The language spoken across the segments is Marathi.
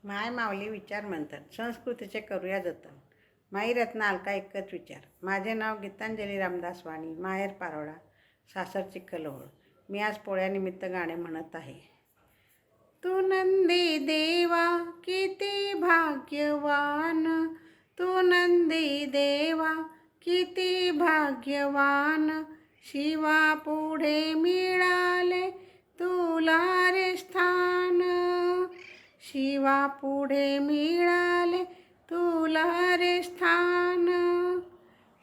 माय माऊली विचार मंथन संस्कृतीचे करूया जतन. माई रत्ना अलका एकच विचार. माझे नाव गीतांजली रामदास वाणी, माहेर पारोळा, सासर चिखलोळ. मी आज पोळ्यानिमित्त गाणे म्हणत आहे. तू नंदी देवा किती भाग्यवान, तू नंदी देवा किती भाग्यवान, शिवा पुढे मिळाले तुला रे स्थान, शिवा पुढे मिळाले तुला रे स्थान.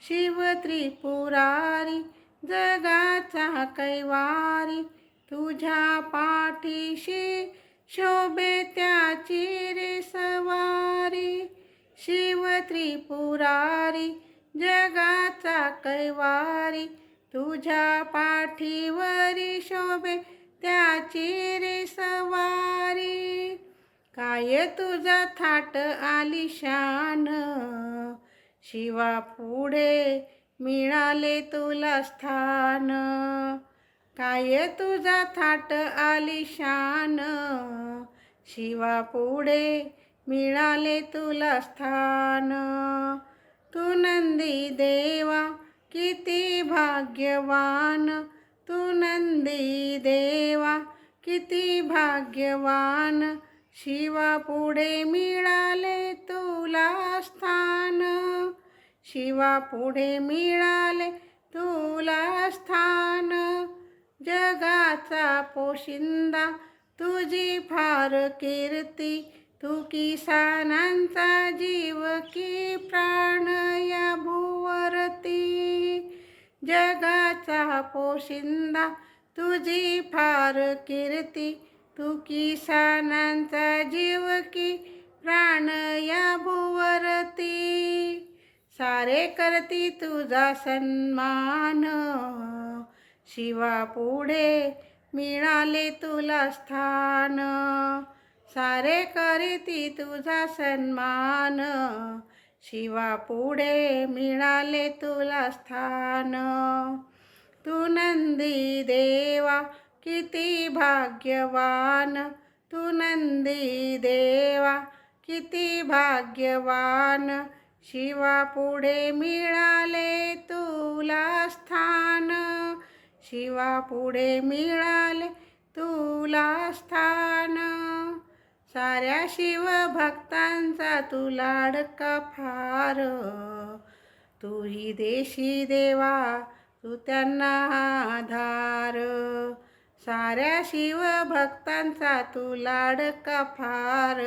शिव त्रिपुरारी जगाचा कैवारी, तुझ्या पाठीशी शोभे त्याची रे सवारी. शिव त्रिपुरारी जगाचा कैवारी, तुझ्या पाठीवरी शोभे त्याची रे सवारी. काय तुझा थाट आलिशान, शिवा पुढे मिळाले तुला स्थान. काय तुझा थाट आलिशान, शिवा पुढे मिळाले तुला स्थान. तू नंदी देवा किती भाग्यवान, तू नंदी देवा किती भाग्यवान, शिवा पुढे मिळाले तुला स्थान. शिवा पुढे मिळाले तुला स्थान. जगाचा पोशिंदा तुझी फार कीर्ती, तू किसानांचा जीव की प्राण या भूवरती. जगाचा पोशिंदा तुझी फार कीर्ती, तू किसानांचा जीव की प्राण या भूवरती. सारे करती तुझा सन्मान, शिवा पुढे मिळाले तुला स्थान. सारे करती तुझा सन्मान, शिवा पुढे मिळाले तुला स्थान. तू नंदी देवा किती भाग्यवान, तू नंदी देवा किती भाग्यवान, शिवा पुढे मिळाले तुला स्थान. शिवा पुढे मिळाले तुला स्थान. साऱ्या शिवभक्तांचा तू लाडका फार, तू ही देशी देवा तू त्यांना आधार. साऱ्या शिवभक्तांचा तू लाडका फार,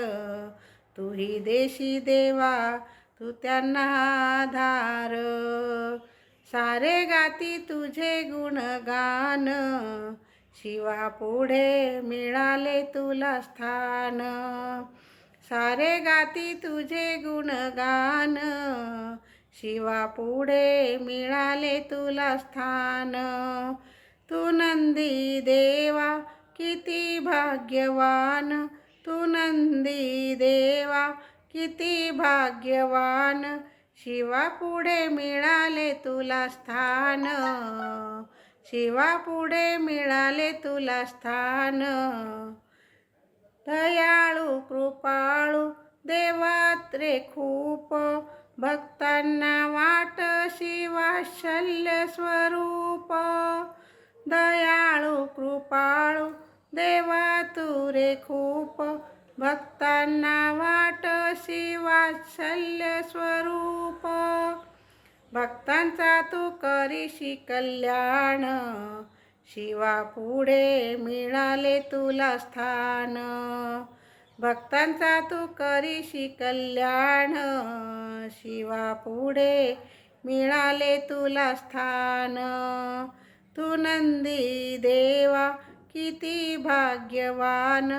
तू ही देशी देवा तू त्यांना आधार. सारे गाती तुझे गुणगान, शिवा पुढे मिळाले तुला स्थान. सारे गाती तुझे गुणगान, शिवा पुढे मिळाले तुला स्थान. तू नंदी देवा किती भाग्यवान, तू नंदी देवा किती भाग्यवान, शिवा पुढे मिळाले तुला स्थान. शिवा पुढे मिळाले तुला स्थान. दयाळू कृपाळू देवात रे खूप, भक्तांना वाटशी वात्सल्य स्वरूप. दयाळू कृपाळू देवा तू रे खूप, भक्तांना वाटशी वात्सल्य स्वरूप. भक्तांचा तू करीशी कल्याण, शिवा पुढे मिळाले तुला स्थान. भक्तांचा तू करीशी कल्याण, शिवा पुढे मिळाले तुला स्थान. तू नंदी देवा किती भाग्यवान,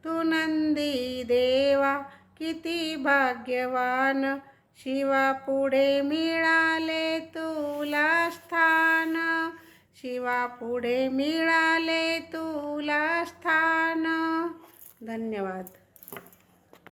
तू नंदी देवा किती भाग्यवान, शिवा पुढे मिळाले तुला स्थान. शिवा पुढे मिळाले तुला स्थान. धन्यवाद.